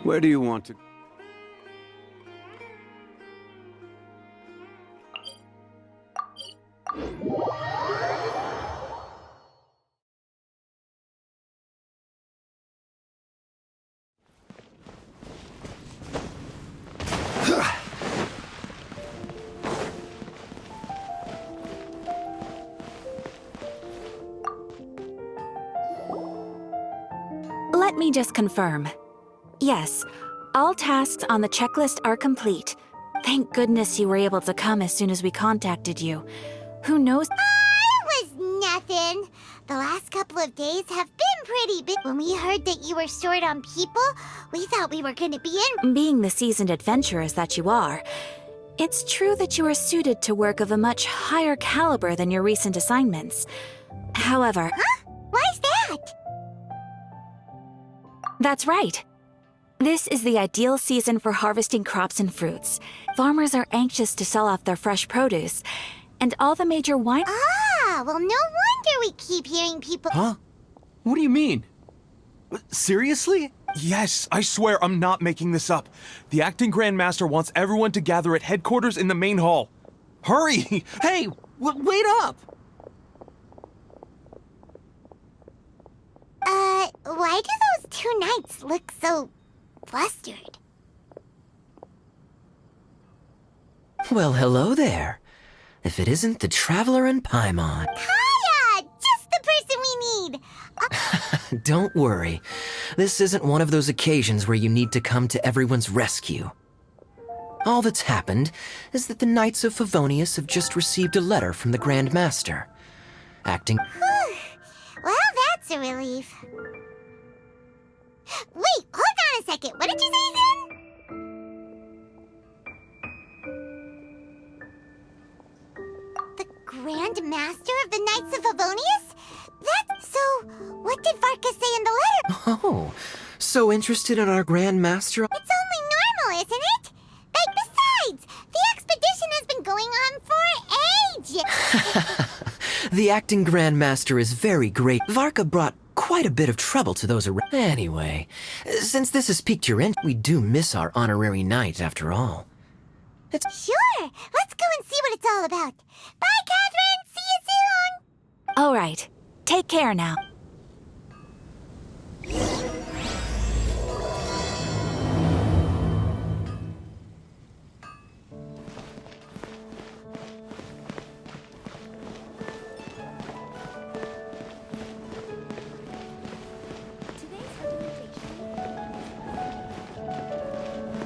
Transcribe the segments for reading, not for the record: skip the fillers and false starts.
Where do you want to... Let me just confirm. Yes, all tasks on the checklist are complete. Thank goodness you were able to come as soon as we contacted you. Who knows? It was nothing. The last couple of days have been pretty big. When we heard that you were short on people, we thought we were gonna be in. Being the seasoned adventurers that you are, it's true that you are suited to work of a much higher caliber than your recent assignments. However... Huh? Why's that? That's right. This is the ideal season for harvesting crops and fruits. Farmers are anxious to sell off their fresh produce, and all the major wine... Ah, well, no wonder we keep hearing people... Huh? What do you mean? Seriously? Yes, I swear I'm not making this up. The acting Grandmaster wants everyone to gather at headquarters in the main hall. Hurry! Hey, wait up! Why do those two knights look so flustered? Well, hello there. If it isn't the Traveler and Paimon. Kaya! Just the person we need! Don't worry. This isn't one of those occasions where you need to come to everyone's rescue. All that's happened is that the Knights of Favonius have just received a letter from the Grand Master. Acting... Well, that's a relief. Wait, hold on a second. What did you say again? The Grand Master of the Knights of Favonius? That's so... What did Varka say in the letter? Oh, so interested in our Grand Master? It's only normal, isn't it? Besides, the expedition has been going on for ages. The acting Grand Master is very great. Varka brought quite a bit of trouble to those around. Anyway, since this has piqued your interest, we do miss our honorary knight after all. Sure, let's go and see what it's all about. Bye, Catherine! See you soon! All right. Take care now.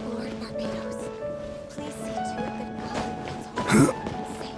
Lord Barbados, please see to it that Colin gets home safe.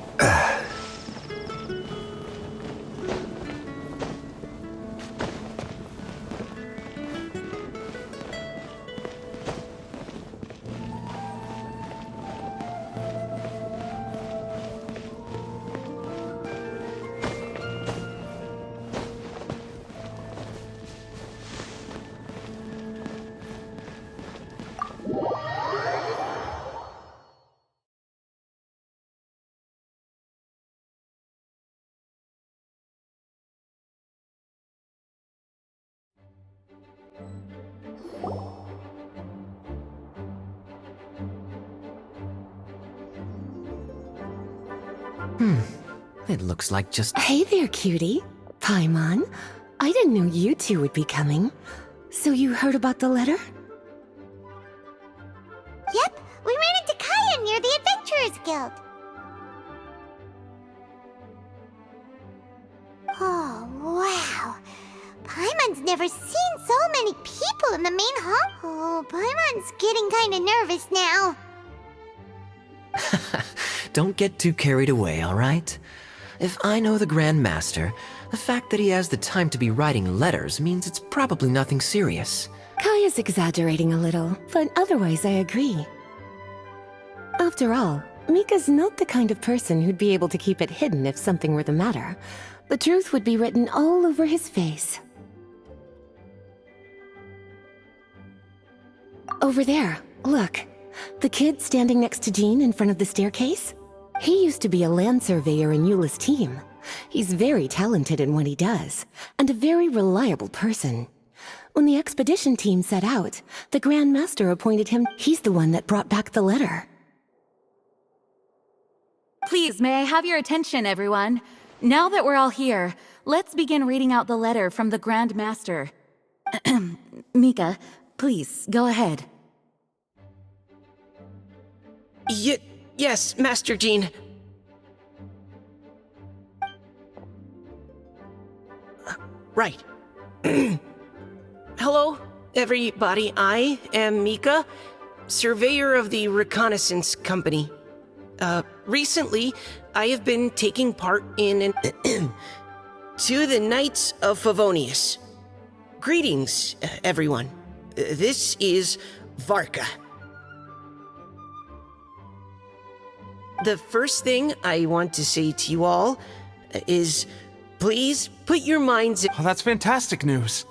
It looks like just... Hey there, cutie. Paimon. I didn't know you two would be coming. So you heard about the letter? Yep, we ran into Kaya near the Adventurers Guild. Oh, wow. Paimon's never seen so many people in the main hall. Oh, Paimon's getting kind of nervous now. Don't get too carried away, all right? If I know the Grand Master, the fact that he has the time to be writing letters means it's probably nothing serious. Kaya's exaggerating a little, but otherwise I agree. After all, Mika's not the kind of person who'd be able to keep it hidden if something were the matter. The truth would be written all over his face. Over there, look. The kid standing next to Jean in front of the staircase? He used to be a land surveyor in Eula's team. He's very talented in what he does, and a very reliable person. When the expedition team set out, the Grand Master appointed him. He's the one that brought back the letter. Please, may I have your attention, everyone? Now that we're all here, let's begin reading out the letter from the Grand Master. Mika, please, go ahead. Yes, Master Jean. Right. Hello, everybody. I am Mika, surveyor of the Reconnaissance Company. Recently, I have been taking part in an to the Knights of Favonius. Greetings, everyone. This is Varka. The first thing I want to say to you all is, please put your minds... Oh, that's fantastic news.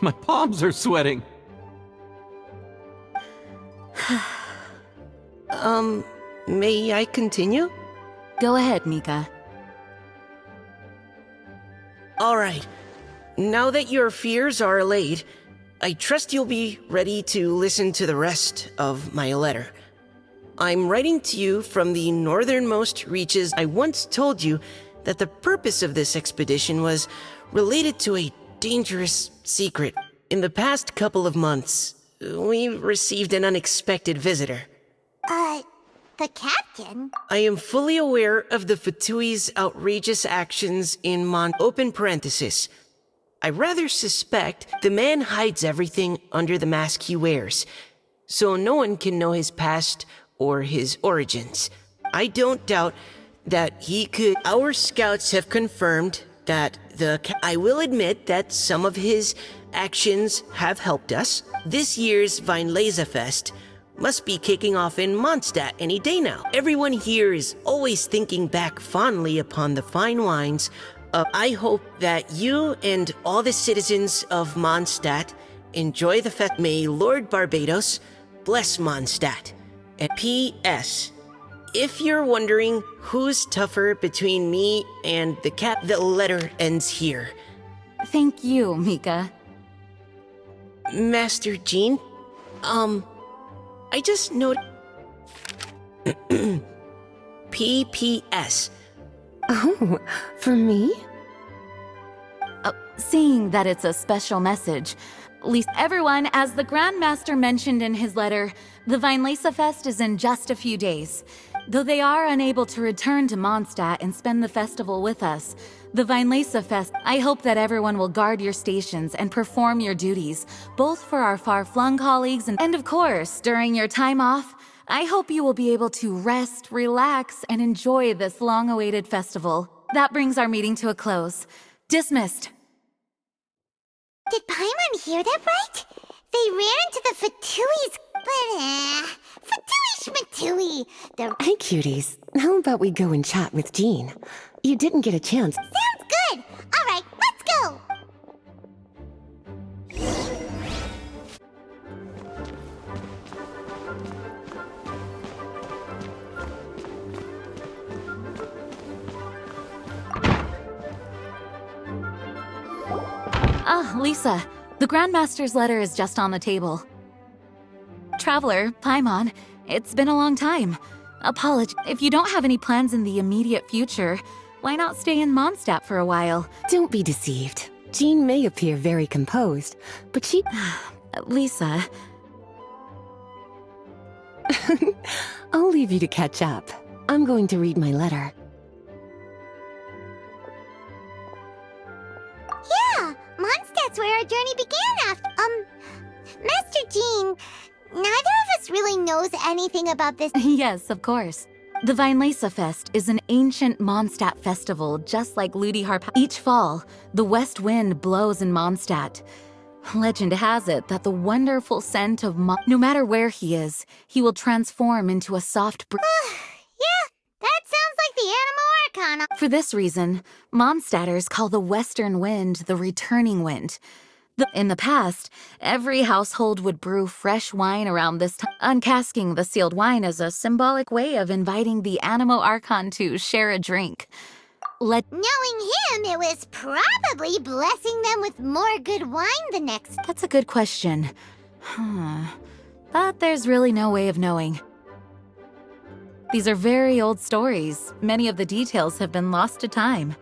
My palms are sweating. May I continue? Go ahead, Mika. All right. Now that your fears are allayed, I trust you'll be ready to listen to the rest of my letter. I'm writing to you from the northernmost reaches. I once told you that the purpose of this expedition was related to a dangerous secret. In the past couple of months, we received an unexpected visitor. The captain? I am fully aware of the Fatui's outrageous actions in open parenthesis. I rather suspect the man hides everything under the mask he wears, so no one can know his past or his origins. I don't doubt that he could... Our scouts have confirmed that I will admit that some of his actions have helped us. This year's Weinlesefest must be kicking off in Mondstadt any day now. Everyone here is always thinking back fondly upon the fine wines. I hope that you and all the citizens of Mondstadt enjoy the fest. May Lord Barbados bless Mondstadt. And P.S. If you're wondering who's tougher between me and the letter ends here. Thank you, Mika. Master Jean, I just noted... P.P.S. Oh, for me? Seeing that it's a special message, least everyone, as the Grand Master mentioned in his letter, the Weinlesefest is in just a few days. Though they are unable to return to Mondstadt and spend the festival with us, the Weinlesefest, I hope that everyone will guard your stations and perform your duties, both for our far-flung colleagues and of course, during your time off, I hope you will be able to rest, relax, and enjoy this long-awaited festival. That brings our meeting to a close. Dismissed. Did Paimon hear that right? They ran into the Fatui's... Fatui Schmatui! Hey, cuties. How about we go and chat with Jean? You didn't get a chance. Sounds good! Alright, let's go! Ah, Lisa. The Grandmaster's letter is just on the table. Traveler, Paimon, it's been a long time. Apology. If you don't have any plans in the immediate future, why not stay in Mondstadt for a while? Don't be deceived. Jean may appear very composed, but she... Lisa... I'll leave you to catch up. I'm going to read my letter. Yeah, Mondstadt's where our journey began after... Master Jean, neither of us really knows anything about this... Yes, of course. The Weinlesefest is an ancient Mondstadt festival, just like Ludiharp. Each fall, the west wind blows in Mondstadt. Legend has it that the wonderful scent of no matter where he is, he will transform into a soft Yeah, that sounds like the Animal Arcana. For this reason, Mondstadters call the western wind the returning wind. In the past, every household would brew fresh wine around this time, uncasking the sealed wine as a symbolic way of inviting the Animo Archon to share a drink. led. Knowing him, it was probably blessing them with more good wine the next. That's a good question. But there's really no way of knowing. These are very old stories. Many of the details have been lost to time.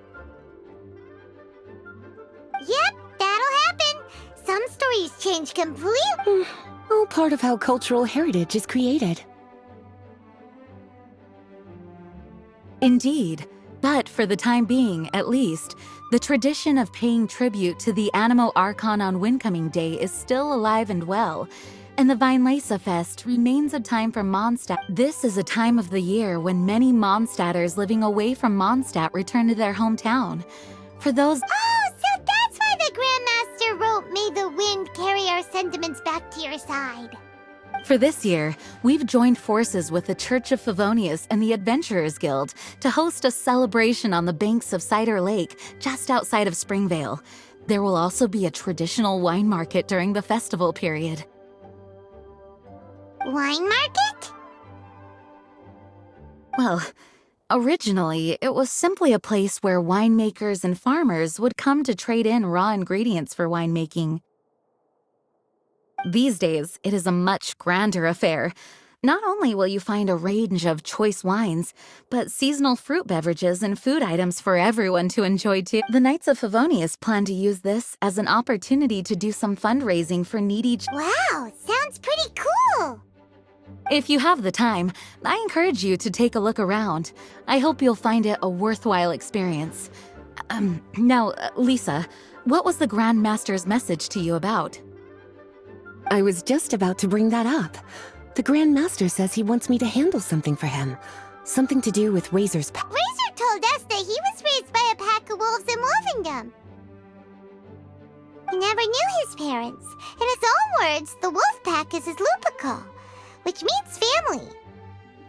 Yep, that'll happen. Some stories change completely. All part of how cultural heritage is created. Indeed. But for the time being, at least, the tradition of paying tribute to the Animo Archon on Windcoming Day is still alive and well, and the Weinlese Fest remains a time for Mondstadt. This is a time of the year when many Mondstadters living away from Mondstadt return to their hometown. For those— Oh, so that's why the Grandmaster wrote, "May the wind carry our sentiments back to your side." For this year, we've joined forces with the Church of Favonius and the Adventurers Guild to host a celebration on the banks of Cider Lake, just outside of Springvale. There will also be a traditional wine market during the festival period. Wine market? Well, originally, it was simply a place where winemakers and farmers would come to trade in raw ingredients for winemaking. These days, it is a much grander affair. Not only will you find a range of choice wines, but seasonal fruit beverages and food items for everyone to enjoy too. The Knights of Favonius plan to use this as an opportunity to do some fundraising for needy. Wow, sounds pretty cool. If you have the time, I encourage you to take a look around. I hope you'll find it a worthwhile experience. Now, Lisa, what was the Grand Master's message to you about? I was just about to bring that up. The Grand Master says he wants me to handle something for him. Something to do with Razor's Razor told us that he was raised by a pack of wolves in Wolvendom. He never knew his parents. In his own words, the wolf pack is his lupical, which means family.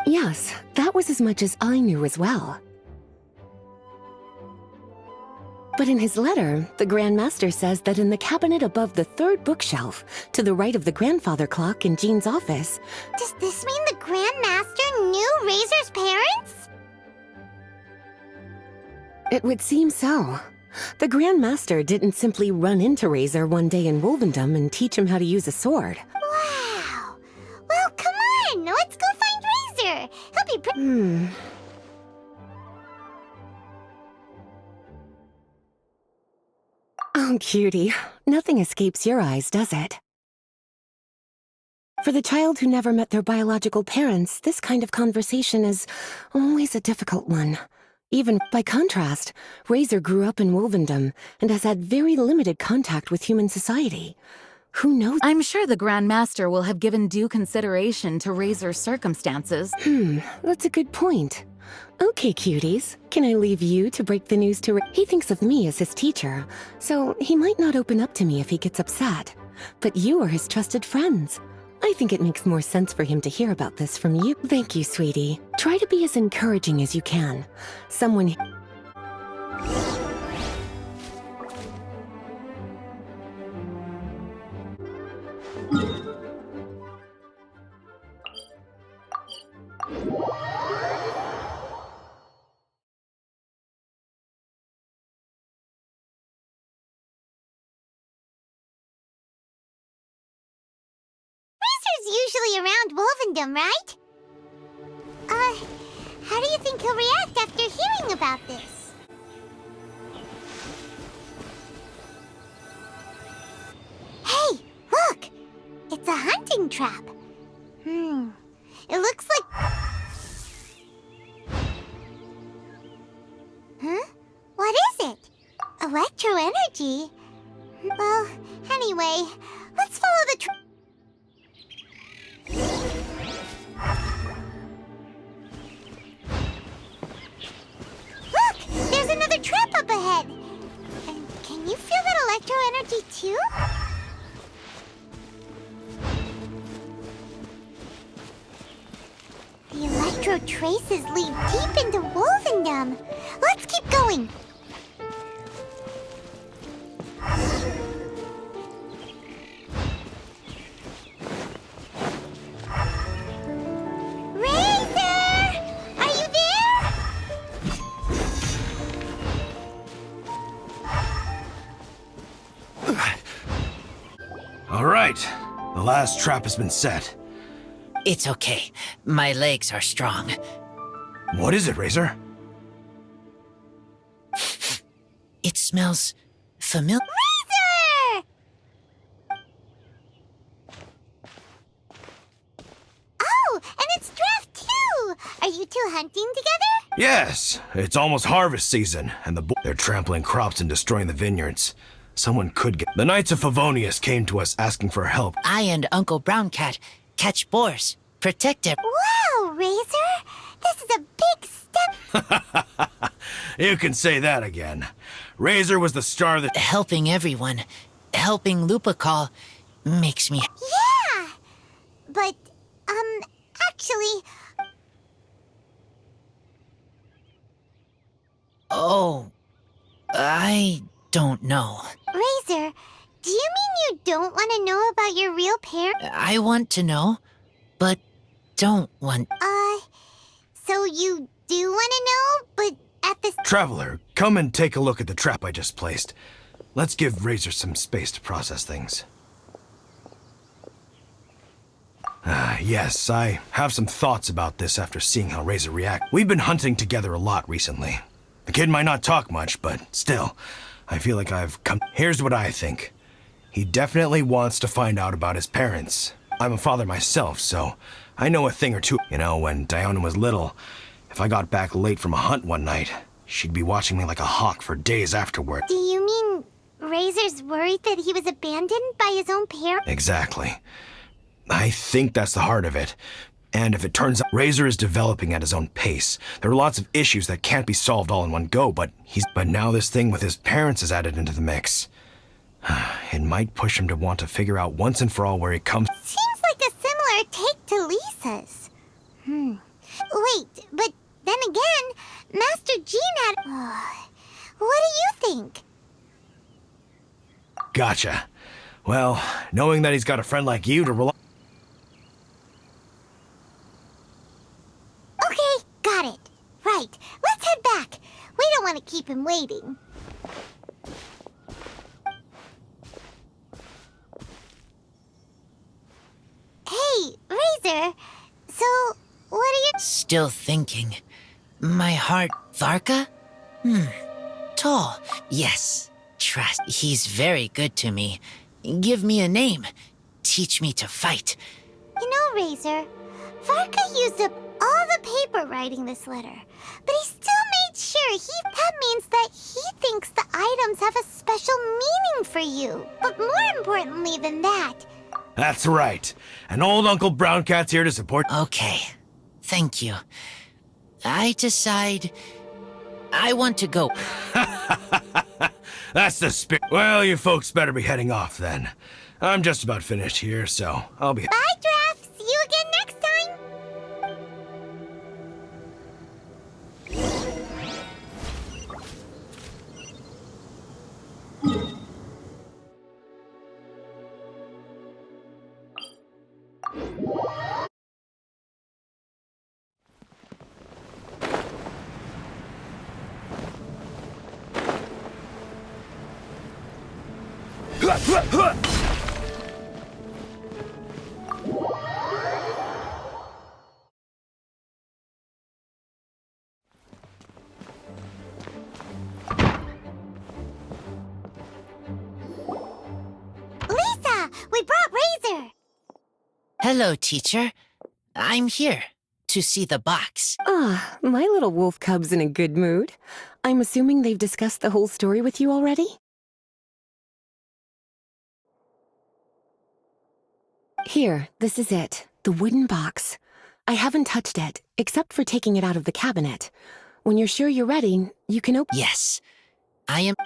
Yes, that was as much as I knew as well. But in his letter, the Grand Master says that in the cabinet above the third bookshelf, to the right of the grandfather clock in Jean's office— Does this mean the Grand Master knew Razor's parents? It would seem so. The Grand Master didn't simply run into Razor one day in Wolvendom and teach him how to use a sword. Wow. Well, come on, let's go find Razor. He'll be pretty— Oh, cutie. Nothing escapes your eyes, does it? For the child who never met their biological parents, this kind of conversation is always a difficult one. Even by contrast, Razor grew up in Wolvendom and has had very limited contact with human society. Who knows? I'm sure the Grand Master will have given due consideration to Razor's circumstances. That's a good point. Okay, cuties. Can I leave you to break the news to He thinks of me as his teacher, so he might not open up to me if he gets upset. But you are his trusted friends. I think it makes more sense for him to hear about this from you. Thank you, sweetie. Try to be as encouraging as you can. Someone— usually around Wolvendom, right? How do you think he'll react after hearing about this? Hey, look! It's a hunting trap. It looks like... Huh? What is it? Electro energy? Well, anyway, let's follow the trap. Look! There's another trap up ahead! And can you feel that electro energy too? The electro traces lead deep into Wolvendom. Let's keep going! All right. The last trap has been set. It's okay. My legs are strong. What is it, Razor? It smells familiar. Razor! Oh, and it's draft too! Are you two hunting together? Yes. It's almost harvest season, and they're trampling crops and destroying the vineyards. Someone could get... The Knights of Favonius came to us asking for help. I and Uncle Brown Cat catch boars, protect it. Wow, Razor! This is a big step. You can say that again. Razor was the star that... Helping everyone, helping Lupical makes me... Yeah! But, actually... Oh, I don't know. Razor, do you mean you don't want to know about your real parents? I want to know, but don't want... So you do want to know, but at this... Traveler, come and take a look at the trap I just placed. Let's give Razor some space to process things. Yes, I have some thoughts about this after seeing how Razor reacts. We've been hunting together a lot recently. The kid might not talk much, but still, I feel like I've come... Here's what I think. He definitely wants to find out about his parents. I'm a father myself, so I know a thing or two. You know, when Diana was little, if I got back late from a hunt one night, she'd be watching me like a hawk for days afterward. Do you mean Razor's worried that he was abandoned by his own parents? Exactly. I think that's the heart of it. And if it turns out Razor is developing at his own pace, there are lots of issues that can't be solved all in one go, but now this thing with his parents is added into the mix. It might push him to want to figure out once and for all where he comes. Seems like a similar take to Lisa's. Wait, but then again, Master Jean had... What do you think? Gotcha. Well, knowing that he's got a friend like you to rely... Okay, got it. Right, let's head back. We don't want to keep him waiting. Hey, Razor. So, what are you... Still thinking. My heart... Varka? Tall. Yes. Trust. He's very good to me. Give me a name. Teach me to fight. You know, Razor, Varka used up all the paper writing this letter, but he still made sure that means that he thinks the items have a special meaning for you. But more importantly than that... That's right. And old Uncle Brown Cat's here to support... Okay. Thank you. I decide... I want to go. That's the spirit. Well, you folks better be heading off then. I'm just about finished here, so I'll be... Bye, Draft! See you again next time! Lisa! We brought Razor! Hello, teacher. I'm here to see the box. Ah, my little wolf cub's in a good mood. I'm assuming they've discussed the whole story with you already? Here, this is it. The wooden box. I haven't touched it, except for taking it out of the cabinet. When you're sure you're ready, you can open... Yes. I am...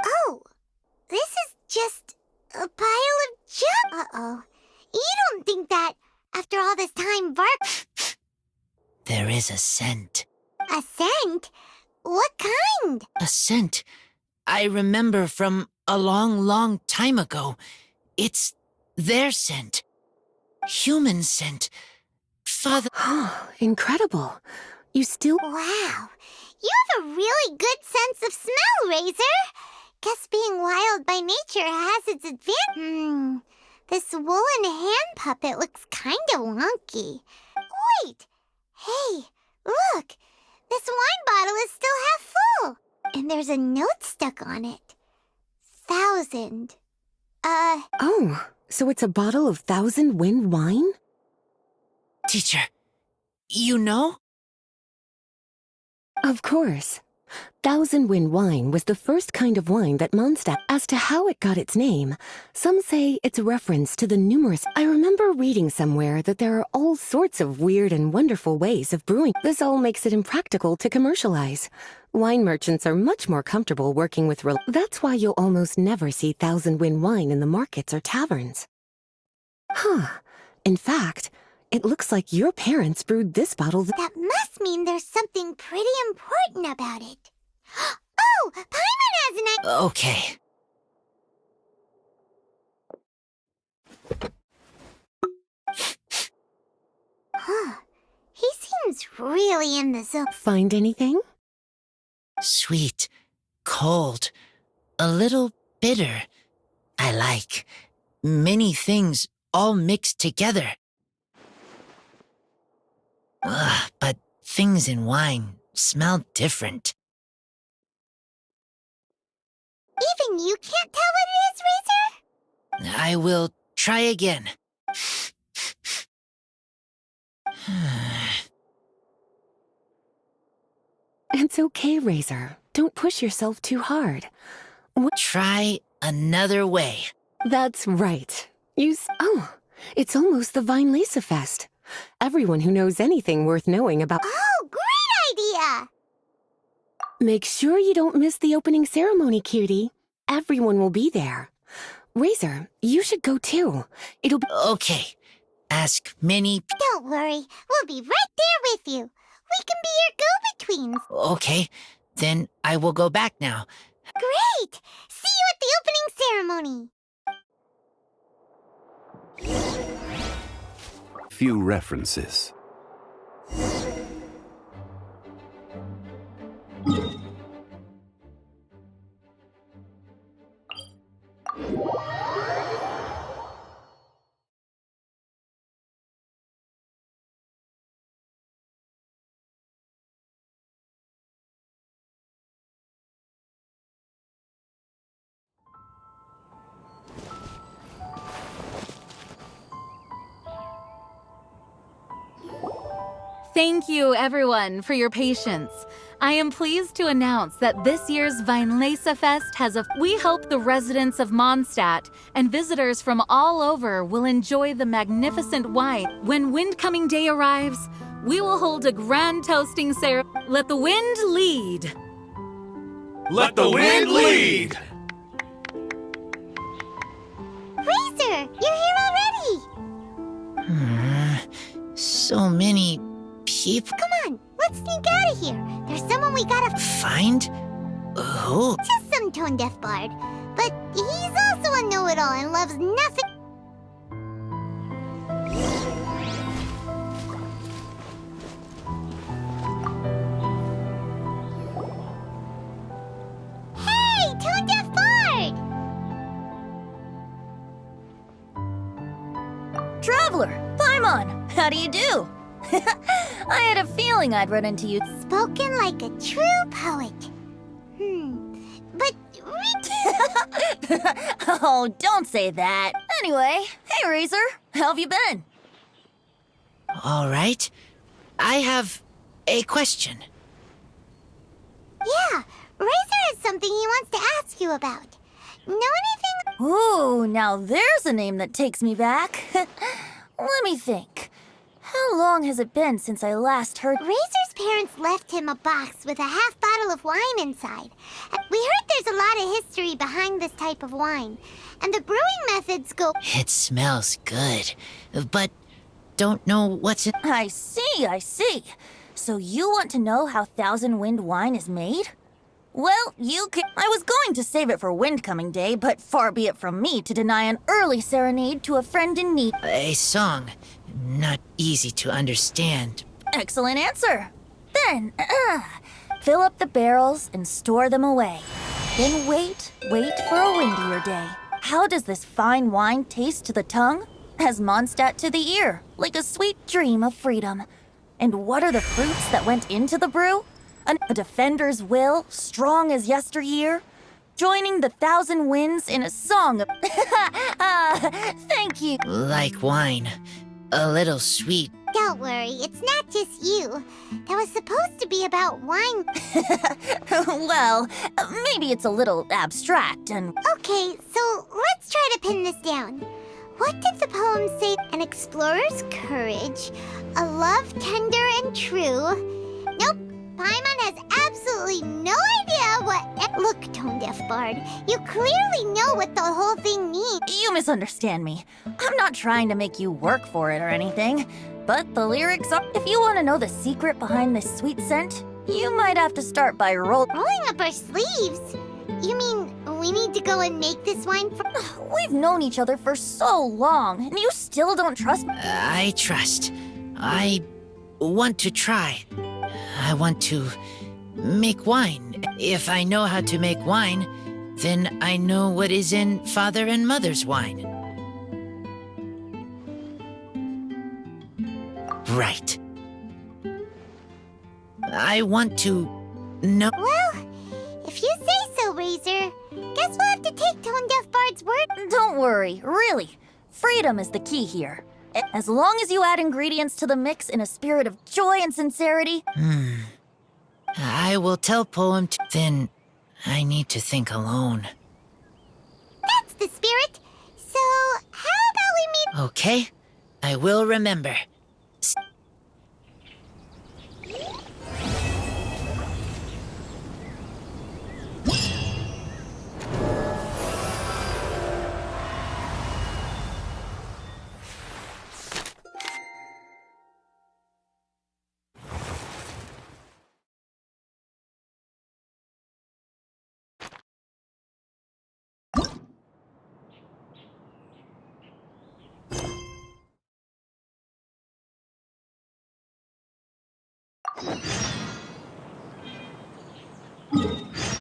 Oh! This is just a pile of junk. Uh-oh. You don't think that, after all this time, There is a scent. A scent? What kind? A scent I remember from a long, long time ago. It's their scent. Human scent. Father... Incredible. You still... Wow. You have a really good sense of smell, Razor. guess being wild by nature has its advantage. This woolen hand puppet looks kinda wonky. Wait! Hey, look! This wine bottle is still half full! And there's a note stuck on it. 1,000. Oh, so it's a bottle of 1,000 Wind wine? Teacher, you know? Of course. 1,000 Wind wine was the first kind of wine that Mondstadt. As to how it got its name, some say it's a reference to the numerous. I remember reading somewhere that there are all sorts of weird and wonderful ways of brewing. This all makes it impractical to commercialize. Wine merchants are much more comfortable working with. That's why you'll almost never see 1,000 Wind wine in the markets or taverns. Huh. In fact, it looks like your parents brewed this bottle. That must mean there's something pretty important about it. Oh, Paimon has an idea. Okay. Huh. He seems really in the zone. Find anything? Sweet, cold, a little bitter. I like many things all mixed together. But things in wine smell different. Even you can't tell what it is, Razor? I will try again. It's okay, Razor. Don't push yourself too hard. Try another way. That's right. Oh, it's almost the Weinlese Fest. Everyone who knows anything worth knowing about. Oh, great idea! Make sure you don't miss the opening ceremony, cutie. Everyone will be there. Razor, you should go too. It'll be. Okay. Ask many. Don't worry, we'll be right there with you. We can be your go-betweens. Okay, then I will go back now. Great! See you at the opening ceremony. Few references. Thank you, everyone, for your patience. I am pleased to announce that this year's Weinlese Fest has a. We hope the residents of Mondstadt and visitors from all over will enjoy the magnificent wine. When Windcoming Day arrives, we will hold a grand toasting ceremony. Let the wind lead. Let the wind lead! Razor, you're here already! So many people. Come on, let's sneak out of here. There's someone we gotta Find? Who? Just some tone-deaf bard. But he's also a know-it-all and loves nothing. Hey, tone-deaf bard! Traveler, Paimon, how do you do? I had a feeling I'd run into you. Spoken like a true poet. But Oh, don't say that. Anyway, hey Razor, how have you been? All right. I have a question. yeah, Razor has something he wants to ask you about. Know anything? Ooh, now there's a name that takes me back. Let me think. How long has it been since I last heard? Razor's parents left him a box with a half bottle of wine inside. We heard there's a lot of history behind this type of wine, and the brewing methods go. It smells good, but don't know what's in. I see. So you want to know how Thousand Wind wine is made? Well, you can. I was going to save it for Windcoming Day, but far be it from me to deny an early serenade to a friend in need. A song. Not easy to understand. Excellent answer. Then, fill up the barrels and store them away. Then wait for a windier day. How does this fine wine taste to the tongue? As Mondstadt to the ear, like a sweet dream of freedom. And what are the fruits that went into the brew? A defender's will, strong as yesteryear, joining the thousand winds in a song of... Thank you. Like wine. A little sweet. Don't worry, it's not just you. That was supposed to be about wine. Well, maybe it's a little abstract and... Okay, so let's try to pin this down. What did the poem say? An explorer's courage, a love tender and true. Nope, Paimon has absolutely no idea what... Look, tone-deaf bard, you clearly know what the whole thing means. You misunderstand me. I'm not trying to make you work for it or anything. But the lyrics are... If you want to know the secret behind this sweet scent, you might have to start by Rolling up our sleeves? You mean we need to go and make this wine for... We've known each other for so long, and you still don't trust me? I trust. I want to try. I want to make wine. If I know how to make wine, then I know what is in father and mother's wine. Right. I want to know... Well, if you say so, Razor, guess we'll have to take Tone-Deaf Bard's word. Don't worry, really. Freedom is the key here. As long as you add ingredients to the mix in a spirit of joy and sincerity... I will tell Poem to... Then I need to think alone. That's the spirit. So, how about we meet... Okay, I will remember.